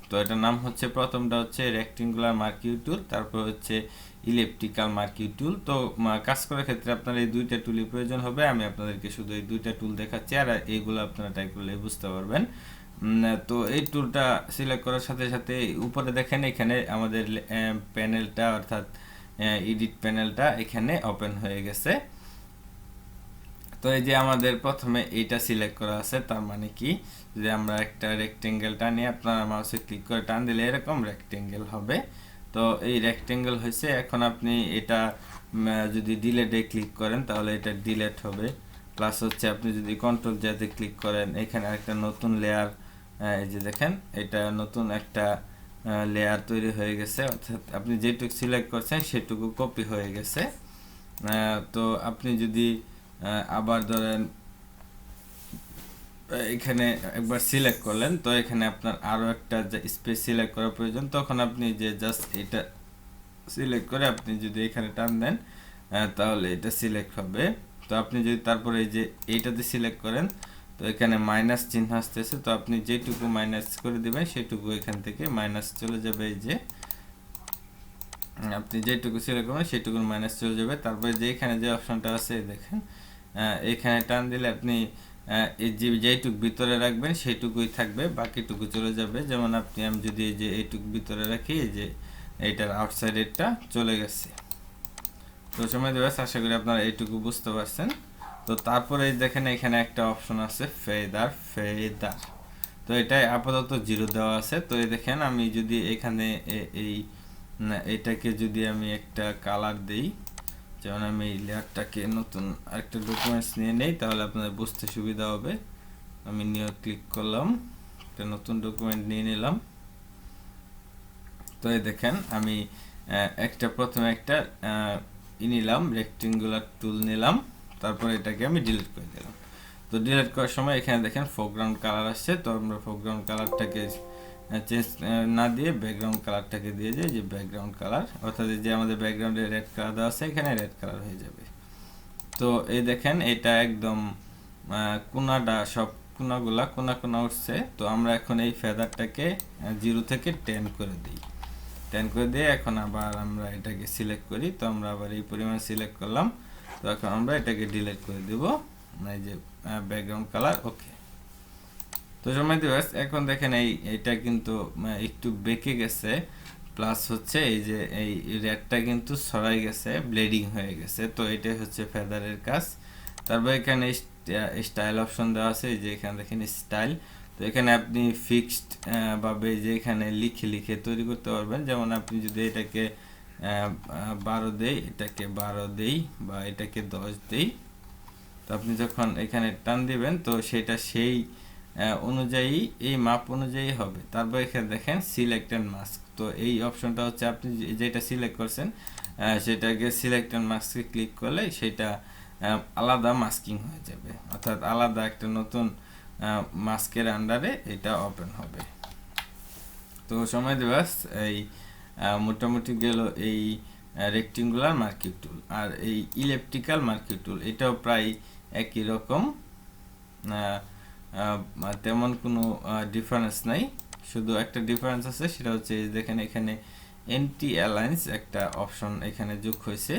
তো এটার নাম হচ্ছে, প্রথমটা হচ্ছে রেক্টেঙ্গুলার মার্কিউ টুল, তারপর হচ্ছে ইলেপটিক্যাল মার্কিউ টুল। তো কাজ করার ক্ষেত্রে আপনার এই দুইটা টুলই প্রয়োজন হবে। আমি আপনাদেরকে শুধু এই দুইটা টুল দেখাচ্ছি, আর এইগুলো আপনারা ট্রাই করলে বুঝতে পারবেন। তো এই টুলটা সিলেক্ট করার সাথে সাথে উপরে দেখেন এখানে আমাদের প্যানেলটা, অর্থাৎ এডিট প্যানেলটা এখানে ওপেন হয়ে গেছে। তো এই যে আমাদের প্রথমে এইটা সিলেক্ট করা আছে, তার মানে কি, যদি আমরা একটা রেক্টেঙ্গেল টানি, আপনারা মাউসে ক্লিক করে টান দিলে এরকম রেক্টেঙ্গেল হবে। তো এই রেক্টেঙ্গেল হয়েছে। এখন আপনি এটা যদি ডিলেটে ক্লিক করেন তাহলে এটা ডিলেট হবে। প্লাস হচ্ছে আপনি যদি কন্ট্রোল জেতে ক্লিক করেন, এখানে একটা নতুন লেয়ার, এই যে দেখেন এটা নতুন একটা লেয়ার তৈরি হয়ে গেছে, অর্থাৎ আপনি যেটুকু সিলেক্ট করছেন সেটুকু কপি হয়ে গেছে। তো আপনি যদি আবার ধরেন এখানে একবার সিলেক্ট করলেন, তো এখানে আপনার আরও একটা স্পেস সিলেক্ট করা প্রয়োজন, তখন আপনি যে জাস্ট এটা সিলেক্ট করে আপনি যদি এখানে টান দেন তাহলে এটা সিলেক্ট হবে। তো আপনি যদি তারপরে এই যে এইটাতে সিলেক্ট করেন, তো এখানে মাইনাস চিহ্ন আসতেছে, তো আপনি যেটুকু মাইনাস করে দিবেন সেটুকু এখান থেকে মাইনাস চলে যাবে। এই যে আপনি যেটুকু সিলেক্ট করবেন সেটুকুর মাইনাস চলে যাবে। তারপরে যে এখানে যে অপশনটা আছে দেখেন, এখানে টান দিলে আপনি এই যে যেটুকু ভিতরে রাখবেন সেইটুকুই থাকবে, বাকিটুকু চলে যাবে। যেমন আমি যদি এই যে এইটুকু ভিতরে রাখি, এই যে এইটার আউটসাইডেরটা চলে গেছে। তো সময় দেবে, আশা করি আপনারা এইটুকু বুঝতে পারছেন। তো তারপরে দেখেন এখানে একটা অপশন আছে ফেদার। তো এটা আপাতত 0 দেওয়া আছে। তো এই দেখেন আমি যদি এখানে এইটাকে যদি আমি একটা কালার দেই, যেমন আমি এই লেয়ারটাকে নতুন আরেকটা ডকুমেন্টস নিয়ে নেই, তাহলে আপনাদের বুঝতে সুবিধা হবে। আমি নিউ ক্লিক করলাম, একটা নতুন ডকুমেন্ট নিয়ে নিলাম। তো এই দেখেন আমি প্রথমে একটা নিলাম, রেক্টেঙ্গুলার টুল নিলাম, তারপর এটাকে আমি ডিলিট করে দিলাম। তো ডিলিট করার সময় এখানে দেখেন ফোরগ্রাউন্ড কালার আসছে। তো আমরা ফোরগ্রাউন্ড কালারটাকে চেঞ্জ না দিয়ে ব্যাকগ্রাউন্ড কালারটাকে দিয়ে দিই, যে ব্যাকগ্রাউন্ড কালার, অর্থাৎ যে আমাদের ব্যাকগ্রাউন্ডে রেড কালার দেওয়া আছে এখানে রেড কালার হয়ে যাবে। তো এই দেখেন এটা একদম কোনাটা, সব কোনা উঠছে। তো আমরা এখন এই ফেদারটাকে 0 থেকে 10 করে দিই। 10 করে দিয়ে এখন আবার আমরা এটাকে সিলেক্ট করি। তো আমরা আবার এই পরিমাণ সিলেক্ট করলাম। তো এখন আমরা এটাকে ডিলিট করে দিব, এই যে ব্যাকগ্রাউন্ড কালার। ওকে। তো সময় দিবস, এখন দেখেন এইটা কিন্তু একটু বেঁকে গেছে, প্লাস হচ্ছে এই যে এই রেডটা কিন্তু সরাই গেছে, ব্লেডিং হয়ে গেছে। তো এটাই হচ্ছে ফেদারের কাজ। তারপর এখানে স্টাইল অপশন দেওয়া আছে, এই যে এখানে দেখেন স্টাইল। তো এখানে আপনি ফিক্সড ভাবে যে এখানে লিখে তৈরি করতে পারবেন। যেমন আপনি যদি এটাকে 12 দেই, এটাকে 12 দেই, বা এটাকে 10 দেই, তো আপনি যখন এখানে টান দিবেন তো সেটা সেই অনুযায়ী, এই মাপ অনুযায়ী হবে। তারপর এখানে দেখেন সিলেক্ট এন্ড মাস্ক। তো এই অপশনটা হচ্ছে আপনি যেটা সিলেক্ট করছেন সেটাকে সিলেক্ট এন্ড মাস্কে ক্লিক করলে সেটা আলাদা মাস্কিং হয়ে যাবে, অর্থাৎ আলাদা একটা নতুন মাস্কের আন্ডারে এটা ওপেন হবে। তো সময় দিবস, এই মোটামুটি গেল এই রেক্টেঙ্গুলার মার্কিউ টুল। আর এই ইলেপটিক্যাল মার্কিউ টুল এটাও প্রায় একই রকম, তেমন কোনো ডিফারেন্স নাই। শুধু একটা ডিফারেন্স আছে, সেটা হচ্ছে দেখেন এখানে এন্টি অ্যালায়েন্স একটা অপশন এখানে যোগ হয়েছে।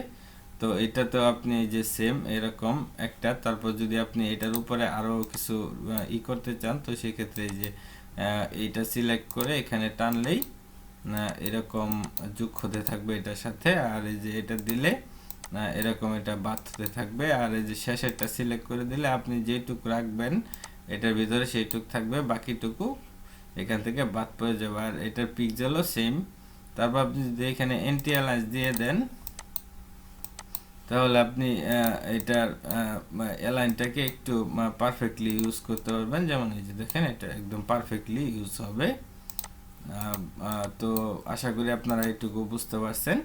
তো এটা তো আপনি যে সেম এরকম একটা, তারপর যদি আপনি এটার উপরে আরও কিছু করতে চান, তো সেক্ষেত্রে যে এইটা সিলেক্ট করে এখানে টানলেই এরকম যোগ হতে থাকবে এটার সাথে। আর এই যে এটা দিলে এরকম এটা বাদ হতে থাকবে। আর এই যে শেষেরটা সিলেক্ট করে দিলে আপনি যেটুকু রাখবেন এটার ভিতরে সেইটুকু থাকবে, বাকিটুকু এখান থেকে বাদ পড়ে যাবে। আর এটার পিক্সেলও সেম। তারপর আপনি যদি এখানে এন্টি অ্যালায়েন্স দিয়ে দেন, তাহলে আপনি এটার অ্যালাইনটাকে একটু পারফেক্টলি ইউজ করতে পারবেন। যেমন এই যে দেখেন এটা একদম পারফেক্টলি ইউজ হবে। তো আশা করি আপনারা এটুকু বুঝতে পারছেন।